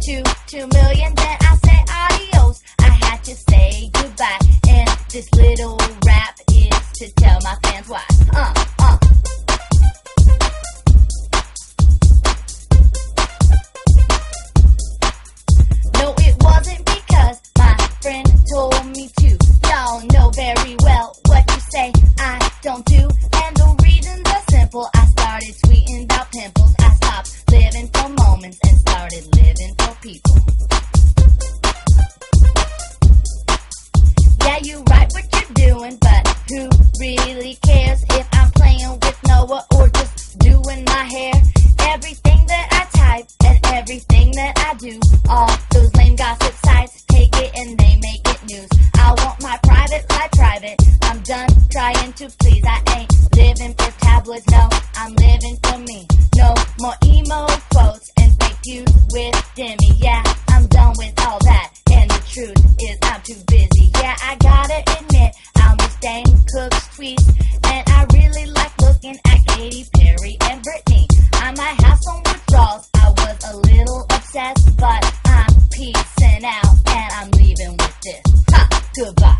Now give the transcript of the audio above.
2 million, then I say adios. I had to say goodbye, and this little rap is to tell my fans why. No, it wasn't because my friend told me to. Y'all know very well what you say I don't do, and the reasons are simple. I started tweeting about pimples. I stopped living for moments and started living for people. Yeah, you right what you're doing, but who really cares if I'm playing with Noah or just doing my hair? Everything that I type and everything that I do, all those lame gossip sites take it and they make it news. I want my private life private. I'm done trying to please. I ain't living for tabloids, no, I'm living for me. No more emo quotes and fake views with Demi. Yeah, I'm done with all that, and the truth is I'm too busy. Yeah, I gotta admit, I miss Dane Cook's tweets, and I really like looking at Katy Perry and Britney. I might have some withdrawals, I was a little obsessed, but I'm peacing out, and I'm leaving with this. Ha! Goodbye.